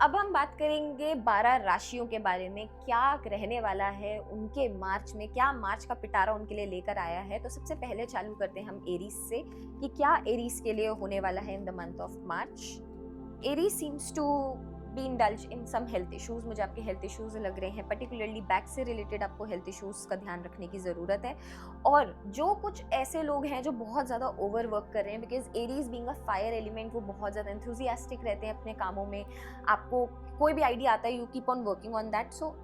अब हम बात करेंगे 12 राशियों के बारे में, क्या रहने वाला है उनके मार्च में, क्या मार्च का पिटारा उनके लिए लेकर आया है। तो सबसे पहले चालू करते हैं हम एरीज से कि क्या एरीज के लिए होने वाला है in the month of March. Aries seems to be indulge in some health issues. मुझे आपके हेल्थ इश्यूज लग रहे हैं, पर्टिकुलरली बैक से रिलेटेड आपको हेल्थ इश्यूज का ध्यान रखने की ज़रूरत है। और जो कुछ ऐसे लोग हैं जो बहुत ज़्यादा ओवर वर्क कर रहे हैं, because Aries being a fire element, वो बहुत ज़्यादा एंथुजियास्टिक रहते हैं अपने कामों में। आपको कोई भी आइडिया आता है, you keep on working on that. So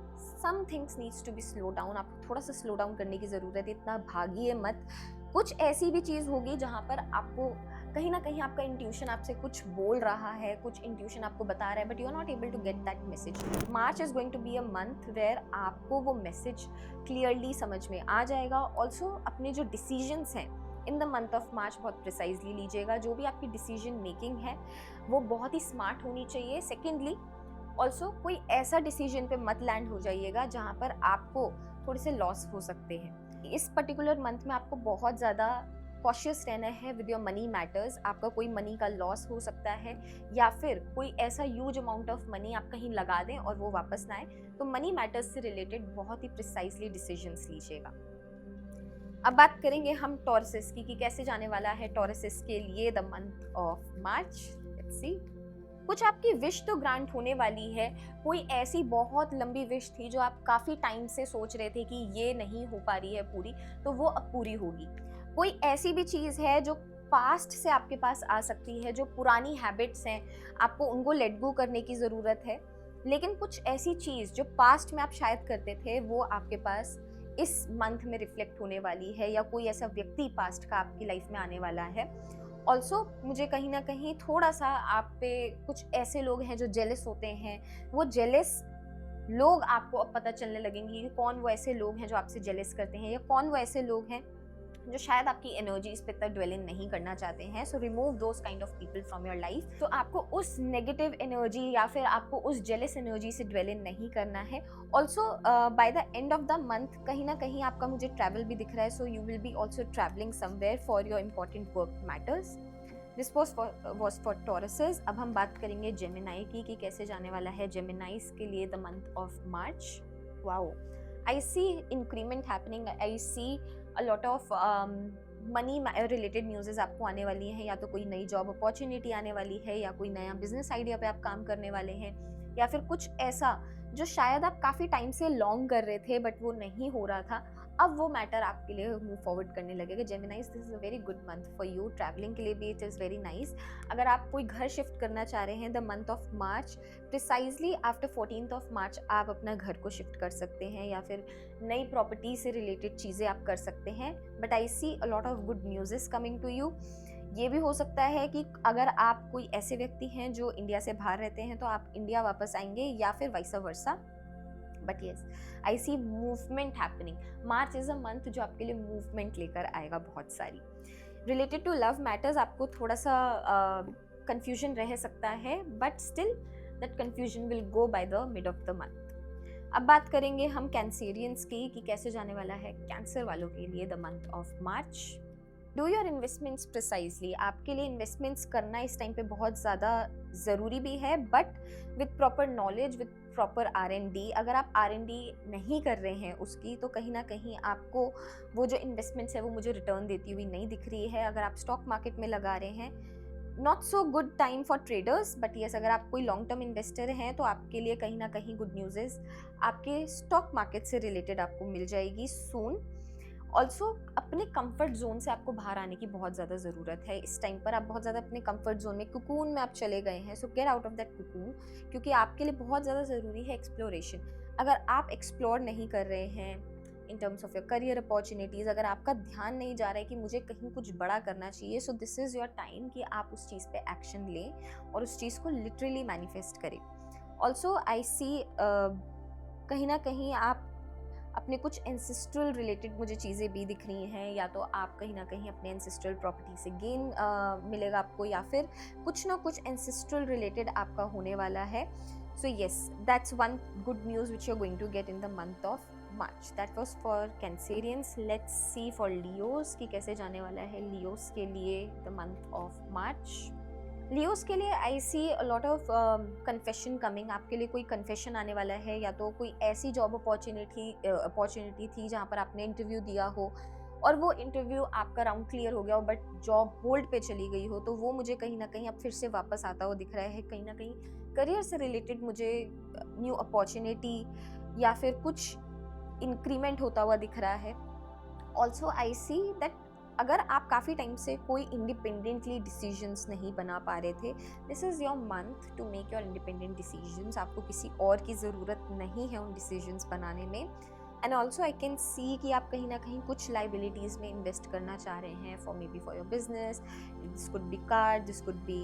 some things needs to be slow down. आपको थोड़ा सा स्लो डाउन करने की ज़रूरत है, इतना भागिए मत। कुछ ऐसी भी चीज़ होगी जहाँ पर आपको कहीं ना कहीं आपका इंट्यूशन आपसे कुछ बोल रहा है, कुछ इंट्यूशन आपको बता रहा है, but you are not able to get that message. March is going to be a month where आपको वो मैसेज क्लियरली समझ में आ जाएगा। ऑल्सो अपने जो डिसीजंस हैं इन द मंथ ऑफ मार्च बहुत प्रिसाइजली लीजिएगा। जो भी आपकी डिसीजन मेकिंग है वो बहुत ही स्मार्ट होनी चाहिए। सेकेंडली ऑल्सो कोई ऐसा डिसीजन पे मत लैंड हो जाइएगा जहाँ पर आपको थोड़े से लॉस हो सकते हैं। इस पर्टिकुलर मंथ में आपको बहुत ज़्यादा कॉशियस रहना है विद योर मनी मैटर्स। आपका कोई मनी का लॉस हो सकता है, या फिर कोई ऐसा ह्यूज अमाउंट ऑफ मनी आप कहीं लगा दें और वो वापस ना आए। तो मनी मैटर्स से रिलेटेड बहुत ही प्रिसाइजली डिसीजंस लीजिएगा। अब बात करेंगे हम टॉरसेस की कि कैसे जाने वाला है टॉरसेस के लिए the month of March. Let's see. कुछ आपकी विश तो ग्रांट होने वाली है। कोई ऐसी बहुत लंबी विश थी जो आप काफ़ी टाइम से सोच रहे थे कि ये नहीं हो पा रही है पूरी, तो वो अब पूरी होगी। कोई ऐसी भी चीज़ है जो पास्ट से आपके पास आ सकती है, जो पुरानी हैबिट्स हैं, आपको उनको लेट गो करने की ज़रूरत है। लेकिन कुछ ऐसी चीज़ जो पास्ट में आप शायद करते थे, वो आपके पास इस मंथ में रिफ्लेक्ट होने वाली है, या कोई ऐसा व्यक्ति पास्ट का आपकी लाइफ में आने वाला है। ऑल्सो मुझे कहीं ना कहीं थोड़ा सा आप पे कुछ ऐसे लोग हैं जो जेलस होते हैं। वो जेलस लोग आपको अब पता चलने लगेंगे कि कौन वो ऐसे लोग हैं जो आपसे जेलस करते हैं, या कौन वो ऐसे लोग हैं जो शायद आपकी एनर्जीज पे इतना ड्वेल इन नहीं करना चाहते हैं। So remove those kind of people from your life. तो आपको उस नेगेटिव एनर्जी या फिर आपको उस जेलस एनर्जी से ड्वेल इन नहीं करना है। Also by the end of the month कहीं ना कहीं आपका मुझे ट्रैवल भी दिख रहा है। So you will be also travelling somewhere for your important work matters. This was for Tauruses. अब हम बात करेंगे जेमिनाई की कि कैसे जाने वाला है जेमिनाइज के लिए the month of March. Wow, I see increment happening. I see a lot of money related newses आपको आने वाली हैं, या तो कोई नई जॉब अपॉर्चुनिटी आने वाली है, या कोई नया बिजनेस आइडिया पे आप काम करने वाले हैं, या फिर कुछ ऐसा जो शायद आप काफ़ी टाइम से लॉन्ग कर रहे थे बट वो नहीं हो रहा था, अब वो मैटर आपके लिए मूव फॉरवर्ड करने लगेगा। जेमिनाइज, this is a very good month for you. Travelling के लिए भी इट इज़ वेरी नाइस। अगर आप कोई घर शिफ्ट करना चाह रहे हैं the month of March, precisely after 14th of March आप अपना घर को शिफ्ट कर सकते हैं, या फिर नई प्रॉपर्टी से रिलेटेड चीज़ें आप कर सकते हैं। But I see a lot of good news coming to you. ये भी हो सकता है कि अगर आप कोई ऐसे व्यक्ति हैं जो इंडिया से बाहर रहते हैं तो आप इंडिया वापस आएंगे, या फिर vice versa. But yes, I see movement happening. March is a month जो आपके लिए मूवमेंट लेकर आएगा बहुत सारी। रिलेटेड टू लव मैटर्स आपको थोड़ा सा कंफ्यूजन रह सकता है, but still that confusion will go by the mid of the month. अब बात करेंगे हम कैंसेरियंस की कि कैसे जाने वाला है कैंसर वालों के लिए the month of March. Do your investments precisely. आपके लिए इन्वेस्टमेंट्स करना इस टाइम पे बहुत ज़्यादा ज़रूरी भी है, but with proper knowledge, with proper R&D। अगर आप R&D नहीं कर रहे हैं उसकी, तो कहीं ना कहीं आपको वो जो इन्वेस्टमेंट्स है वो मुझे रिटर्न देती हुई नहीं दिख रही है। अगर आप स्टॉक मार्केट में लगा रहे हैं, not so good time for traders, but yes अगर आप कोई लॉन्ग टर्म इन्वेस्टर हैं तो आपके लिए कहीं ना कहीं गुड न्यूज़ इज आपके स्टॉक मार्केट से रिलेटेड आपको मिल जाएगी सून। ऑल्सो अपने कंफर्ट जोन से आपको बाहर आने की बहुत ज़्यादा ज़रूरत है। इस टाइम पर आप बहुत ज़्यादा अपने कंफर्ट जोन में, कुकून में आप चले गए हैं। सो get out of that cocoon, क्योंकि आपके लिए बहुत ज़्यादा ज़रूरी है एक्सप्लोरेशन। अगर आप एक्सप्लोर नहीं कर रहे हैं in terms of your career opportunities, अगर आपका ध्यान नहीं जा रहा है कि मुझे कहीं कुछ बड़ा करना चाहिए, सो दिस इज़ योर टाइम कि आप उस चीज़ पे एक्शन लें और उस चीज़ को लिटरली मैनिफेस्ट करें। ऑल्सो आई सी कहीं ना कहीं आप अपने कुछ एंसेस्ट्रल रिलेटेड मुझे चीज़ें भी दिख रही हैं, या तो आप कहीं ना कहीं अपने एंसेस्ट्रल प्रॉपर्टी से गेन मिलेगा आपको, या फिर कुछ ना कुछ एंसेस्ट्रल रिलेटेड आपका होने वाला है। So yes, that's one good news which you are going to get in the month of March. That was for Cancerians. Let's see for Leos कि कैसे जाने वाला है लियोस के लिए the month of March. Leos के लिए I see a lot of confession coming, आपके लिए कोई कन्फेशन आने वाला है, या तो कोई ऐसी जॉब अपॉर्चुनिटी थी जहाँ पर आपने इंटरव्यू दिया हो और वो इंटरव्यू आपका राउंड क्लियर हो गया हो बट जॉब होल्ड पे चली गई हो, तो वो मुझे कहीं ना कहीं अब फिर से वापस आता हुआ दिख रहा है। कहीं ना कहीं करियर से रिलेटेड मुझे न्यू अपॉर्चुनिटी या फिर कुछ इंक्रीमेंट होता हुआ दिख रहा है। ऑल्सो आई सी दैट अगर आप काफ़ी टाइम से कोई इंडिपेंडेंटली डिसीजंस नहीं बना पा रहे थे, this is your month to make your independent decisions. आपको किसी और की ज़रूरत नहीं है उन डिसीजंस बनाने में। एंड ऑल्सो आई कैन सी कि आप कहीं ना कहीं कुछ लाइबिलिटीज़ में इन्वेस्ट करना चाह रहे हैं, for may be for your business, this could be car, this could be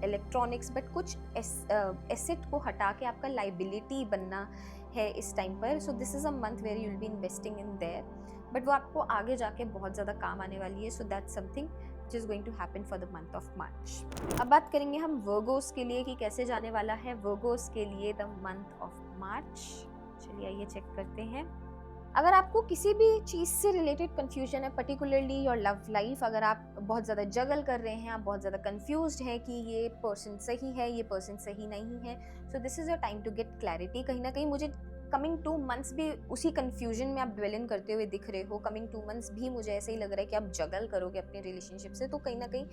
electronics, but कुछ एसेट को हटा के आपका लाइबिलिटी बनना है इस टाइम पर। So this is a month where you will be investing in there, but वो आपको आगे जाके बहुत ज़्यादा काम आने वाली है। So that's something which is going to happen for the month of March. अब बात करेंगे हम वर्गोस के लिए कि कैसे जाने वाला है वर्गोस के लिए द मंथ ऑफ मार्च। चलिए आइए चेक करते हैं। अगर आपको किसी भी चीज़ से रिलेटेड कन्फ्यूजन है, पर्टिकुलरली योर लव लाइफ, अगर आप बहुत ज़्यादा जगल कर रहे हैं, आप बहुत ज़्यादा कन्फ्यूज्ड हैं कि ये पर्सन सही है, ये पर्सन सही नहीं है, so this is your time to get clarity. कहीं ना कहीं मुझे कमिंग 2 मंथ्स भी उसी कन्फ्यूजन में आप ड्वेल इन करते हुए दिख रहे हो। कमिंग 2 मंथ्स भी मुझे ऐसे ही लग रहा है कि आप जगल करोगे अपने रिलेशनशिप से। तो कहीं ना कहीं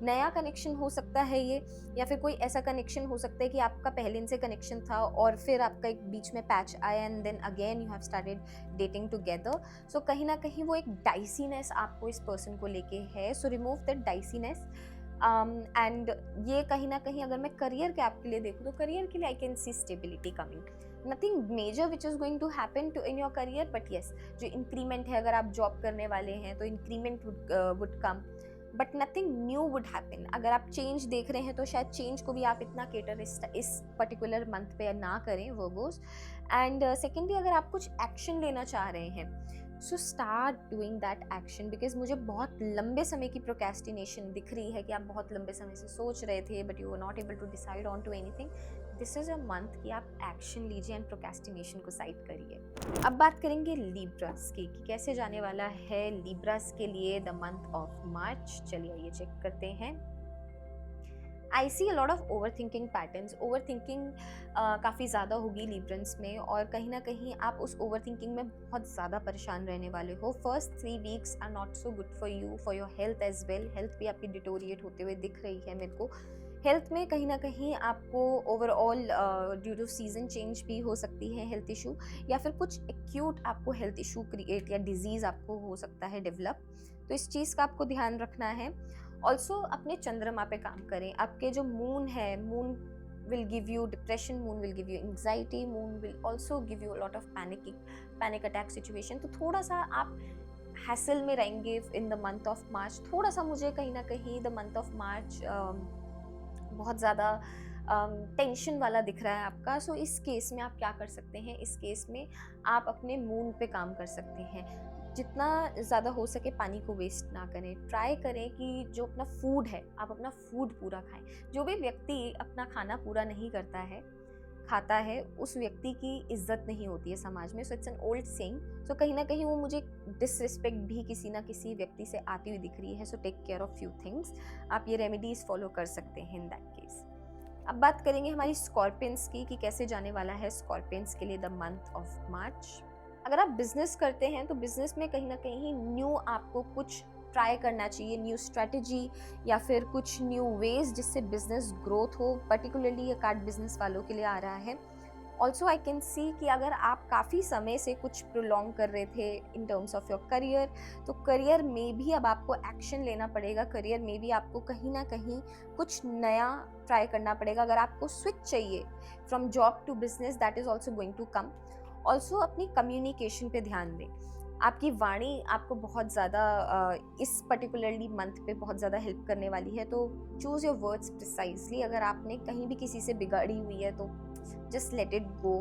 नया कनेक्शन हो सकता है ये, या फिर कोई ऐसा कनेक्शन हो सकता है कि आपका पहले से कनेक्शन था और फिर आपका एक बीच में पैच आया and then again you have started dating together. So कहीं ना कहीं वो एक डाइसीनेस आपको इस पर्सन को लेके है। So remove that diceyness. And ये कहीं ना कहीं अगर मैं करियर के आपके लिए देखूँ तो करियर के लिए I can see stability coming, nothing major which is going to happen to in your career, but yes जो इंक्रीमेंट है, अगर आप जॉब करने वाले हैं तो increment would come, but nothing new would happen. अगर आप चेंज देख रहे हैं तो शायद चेंज को भी आप इतना केटर इस पर्टिकुलर मंथ पे ना करें वर्गोस। एंड सेकेंडली अगर आप कुछ एक्शन लेना चाह रहे हैं, so start doing that action, because मुझे बहुत लंबे समय की प्रोक्रेस्टिनेशन दिख रही है कि आप बहुत लंबे समय से सोच रहे थे but you were not able to decide on to anything. This is a month कि आप एक्शन लीजिए एंड प्रोक्रेस्टिनेशन को साइड करिए। अब बात करेंगे लिब्रास की कि कैसे जाने वाला है लिब्रास के लिए द मंथ ऑफ मार्च। चलिए ये चेक करते हैं। I see a lot of overthinking patterns. Overthinking काफ़ी ज़्यादा होगी लिब्रंस में, और कहीं ना कहीं आप उस ओवर थिंकिंग में बहुत ज़्यादा परेशान रहने वाले हो। First 3 weeks are not so good for you, for your health as well. Health भी आपकी डिटोरिएट होते हुए दिख रही है मेरे को। हेल्थ में कहीं ना कहीं आपको overall due to season change भी हो सकती है हेल्थ इशू, या फिर कुछ एक्यूट आपको हेल्थ इशू क्रिएट या डिजीज़ आपको हो सकता है डेवलप। तो इस चीज़ का आपको ध्यान रखना है। ऑल्सो अपने चंद्रमा पे काम करें। आपके जो मून है, moon will give you depression, moon will give you anxiety, moon will also give you lot of panic attack situation. तो थोड़ा सा आप हैसल में रहेंगे इन द मंथ ऑफ मार्च। थोड़ा सा मुझे कहीं ना कहीं द मंथ ऑफ मार्च बहुत ज़्यादा टेंशन वाला दिख रहा है आपका। सो इस केस में आप क्या कर सकते हैं, इस केस में आप अपने मून पे काम कर सकते हैं। जितना ज़्यादा हो सके पानी को वेस्ट ना करें। ट्राई करें कि जो अपना फूड है आप अपना फूड पूरा खाएं। जो भी व्यक्ति अपना खाना पूरा नहीं करता है, खाता है, उस व्यक्ति की इज्जत नहीं होती है समाज में। So it's an old saying. So कहीं ना कहीं वो मुझे डिसरिस्पेक्ट भी किसी ना किसी व्यक्ति से आती हुई दिख रही है। So take care of few things. आप ये रेमेडीज फॉलो कर सकते हैं इन दैट केस। अब बात करेंगे हमारी स्कॉर्पियंस की कि कैसे जाने वाला है स्कॉर्पियंस के लिए द मंथ ऑफ मार्च। अगर आप बिजनेस करते हैं तो बिजनेस में कहीं ना कहीं न्यू आपको कुछ ट्राई करना चाहिए, न्यू स्ट्रेटजी या फिर कुछ न्यू वेज जिससे बिजनेस ग्रोथ हो। पर्टिकुलरली ये कार्ड बिजनेस वालों के लिए आ रहा है। ऑल्सो आई कैन सी कि अगर आप काफ़ी समय से कुछ प्रोलॉन्ग कर रहे थे in terms of your career, तो करियर में भी अब आपको एक्शन लेना पड़ेगा। करियर में भी आपको कहीं ना कहीं कुछ नया ट्राई करना पड़ेगा। अगर आपको स्विच चाहिए from job to business, that is also going to come. Also अपनी कम्युनिकेशन पे ध्यान दें। आपकी वाणी आपको बहुत ज़्यादा इस पर्टिकुलरली मंथ पे बहुत ज़्यादा हेल्प करने वाली है। तो चूज़ योर वर्ड्स प्रिसाइजली। अगर आपने कहीं भी किसी से बिगाड़ी हुई है तो just let it go.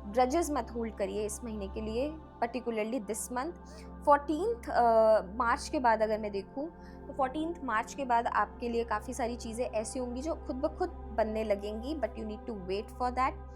Grudges मत होल्ड करिए इस महीने के लिए, पर्टिकुलरली दिस मंथ। 14th मार्च के बाद अगर मैं देखूँ तो 14th मार्च के बाद आपके लिए काफ़ी सारी चीज़ें ऐसी होंगी जो खुद ब खुद बनने लगेंगी, but you need to wait for that.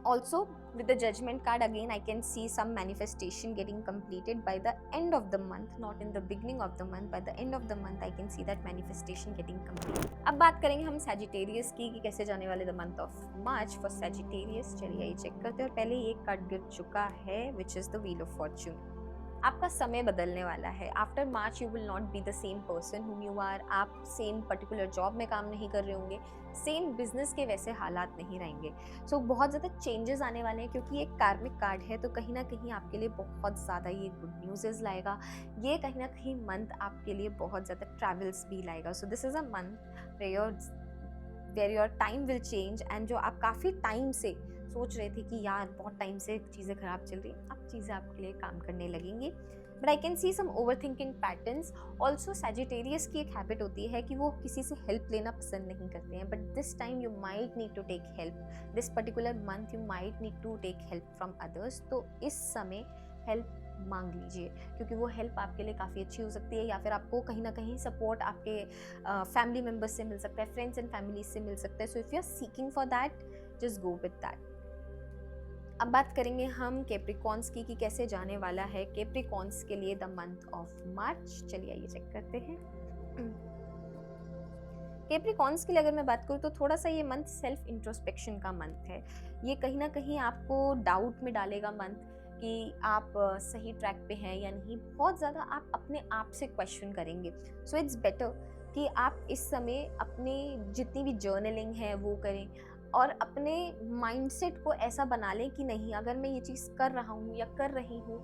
Also, with the judgment card again, I can see some manifestation getting completed by the end of the month, not in the beginning of the month. By the end of the month, I can see that manifestation getting complete. अब बात करेंगे हम Sagittarius की कि कैसे जाने वाले the month of March for Sagittarius. चलिए ये चेक करते हैं, और पहले ये कार्ड गिर चुका है which is the Wheel of Fortune. आपका समय बदलने वाला है. After March you will not be the same person whom you are. आप सेम पर्टिकुलर जॉब में काम नहीं कर रहे होंगे, सेम बिजनेस के वैसे हालात नहीं रहेंगे. सो बहुत ज़्यादा चेंजेस आने वाले हैं, क्योंकि ये कार्मिक कार्ड है, तो कहीं ना कहीं आपके लिए बहुत ज़्यादा ये गुड न्यूज़ लाएगा. ये कहीं ना कहीं मंथ आपके लिए बहुत ज़्यादा ट्रैवल्स भी लाएगा. So this is a month where your time will change, and जो आप काफ़ी टाइम से सोच रहे थे कि यार बहुत टाइम से चीज़ें ख़राब चल रही, अब चीज़ें आपके लिए काम करने लगेंगी. But I can see some overthinking patterns. Also Sagittarius की एक हैबिट होती है कि वो किसी से हेल्प लेना पसंद नहीं करते हैं, but this time you might need to take help. This particular month you might need to take help from others. तो इस समय हेल्प मांग लीजिए, क्योंकि वो हेल्प आपके लिए काफ़ी अच्छी हो सकती है, या फिर आपको कहीं ना कहीं सपोर्ट आपके फैमिली मेम्बर्स से मिल सकता है, फ्रेंड्स एंड फैमिली से मिल सकता है. So if you are seeking for that, just go with that. अब बात करेंगे हम कैप्रिकॉन्स की कि कैसे जाने वाला है कैप्रिकॉन्स के लिए द मंथ ऑफ मार्च. चलिए ये चेक करते हैं. कैप्रिकॉन्स के लिए अगर मैं बात करूँ तो थोड़ा सा ये मंथ सेल्फ इंट्रोस्पेक्शन का मंथ है. ये कहीं ना कहीं आपको डाउट में डालेगा मंथ कि आप सही ट्रैक पे हैं या नहीं. बहुत ज़्यादा आप अपने आप से क्वेश्चन करेंगे. सो इट्स बेटर कि आप इस समय अपनी जितनी भी जर्नलिंग है वो करें, और अपने माइंडसेट को ऐसा बना लें कि नहीं, अगर मैं ये चीज़ कर रहा हूँ या कर रही हूँ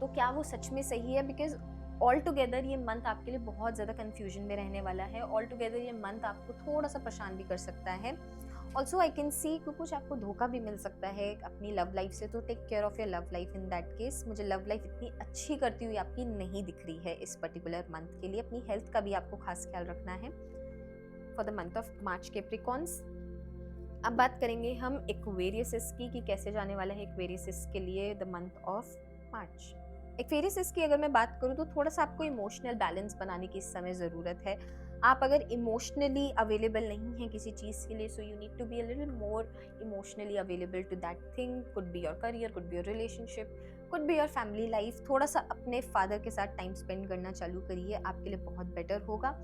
तो क्या वो सच में सही है. बिकॉज ऑल टुगेदर ये मंथ आपके लिए बहुत ज़्यादा कन्फ्यूजन में रहने वाला है. ऑल टुगेदर ये मंथ आपको थोड़ा सा परेशान भी कर सकता है. ऑल्सो आई कैन सी कि कुछ आपको धोखा भी मिल सकता है अपनी लव लाइफ से, तो take care of your love life in that case. मुझे लव लाइफ इतनी अच्छी करती हुई आपकी नहीं दिख रही है इस पर्टिकुलर मंथ के लिए. अपनी हेल्थ का भी आपको खास ख्याल रखना है for the month of March Capricorns. अब बात करेंगे हम एक्वेरियस की कि कैसे जाने वाला है एक्वेरियस के लिए the month of March. Aquarius की अगर मैं बात करूँ तो थोड़ा सा आपको इमोशनल बैलेंस बनाने की इस समय ज़रूरत है. आप अगर इमोशनली अवेलेबल नहीं हैं किसी चीज़ के लिए, so you need to be a little more emotionally available to that thing. Could be your career, could be your relationship, could be your family life. थोड़ा सा अपने फादर के साथ टाइम स्पेंड करना चालू करिए, आपके लिए बहुत बेटर होगा.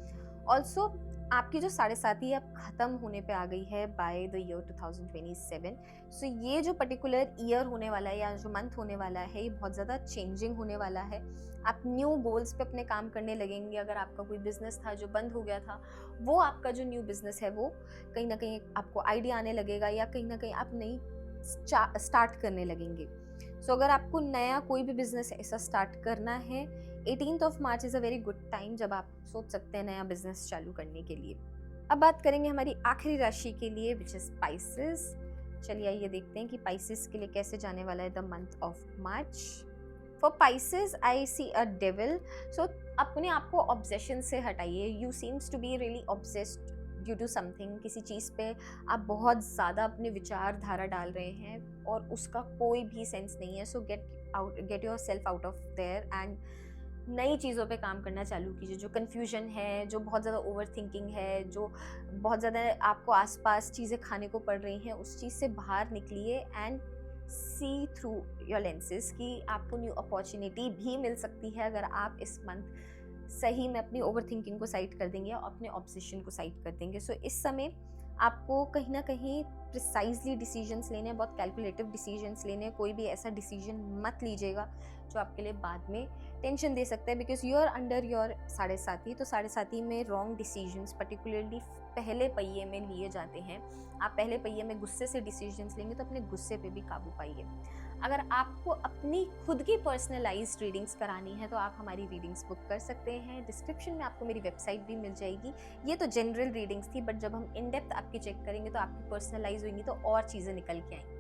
ऑल्सो आपकी जो 7.5 अब ख़त्म होने पे आ गई है बाय द ईयर 2027. सो ये जो पर्टिकुलर ईयर होने वाला है या जो मंथ होने वाला है, ये बहुत ज़्यादा चेंजिंग होने वाला है. आप न्यू गोल्स पे अपने काम करने लगेंगे. अगर आपका कोई बिजनेस था जो बंद हो गया था, वो आपका जो न्यू बिजनेस है वो कहीं ना कहीं आपको आइडिया आने लगेगा, या कहीं ना कहीं आप नई स्टार्ट करने लगेंगे. सो अगर आपको नया कोई भी बिजनेस ऐसा स्टार्ट करना है, 18th of March is a very good time जब आप सोच सकते हैं नया बिजनेस चालू करने के लिए. अब बात करेंगे हमारी आखिरी राशि के लिए विच इज़ स्पाइसेस. चलिए आइए देखते हैं कि पाइसेस के लिए कैसे जाने वाला है the month of March. For Pisces I see a devil. So अपने आप को ऑब्सेशन से हटाइए. You seems to be really obsessed due to something. किसी चीज़ पे आप बहुत ज़्यादा अपने विचारधारा डाल रहे हैं और उसका कोई भी सेंस नहीं है. सो get your self out of their and नई चीज़ों पे काम करना चालू कीजिए. जो कन्फ्यूजन है, जो बहुत ज़्यादा ओवर थिंकिंग है, जो बहुत ज़्यादा आपको आसपास चीज़ें खाने को पड़ रही हैं, उस चीज़ से बाहर निकलिए and see through your lenses कि आपको न्यू अपॉर्चुनिटी भी मिल सकती है अगर आप इस मंथ सही में अपनी ओवर थिंकिंग को साइड कर देंगे और अपने ऑब्सेशन को साइड कर देंगे. सो इस समय आपको कहीं ना कहीं प्रिसाइजली डिसीजंस लेने हैं, बहुत कैलकुलेटिव डिसीजंस लेने हैं. कोई भी ऐसा डिसीजन मत लीजिएगा जो आपके लिए बाद में टेंशन दे सकता है, because you are under your 7.5. तो 7.5 में रॉन्ग डिसीजंस पर्टिकुलरली पहले पहिए में लिए जाते हैं. आप पहले पहिए में गुस्से से डिसीजंस लेंगे तो अपने गुस्से पे भी काबू पाइए. अगर आपको अपनी खुद की पर्सनलाइज्ड रीडिंग्स करानी है तो आप हमारी रीडिंग्स बुक कर सकते हैं. डिस्क्रिप्शन में आपको मेरी वेबसाइट भी मिल जाएगी. ये तो जनरल रीडिंग्स थी, बट जब हम इन डेप्थ आपकी चेक करेंगे तो आपकी पर्सनलाइज होंगी तो और चीज़ें निकल के आएंगी.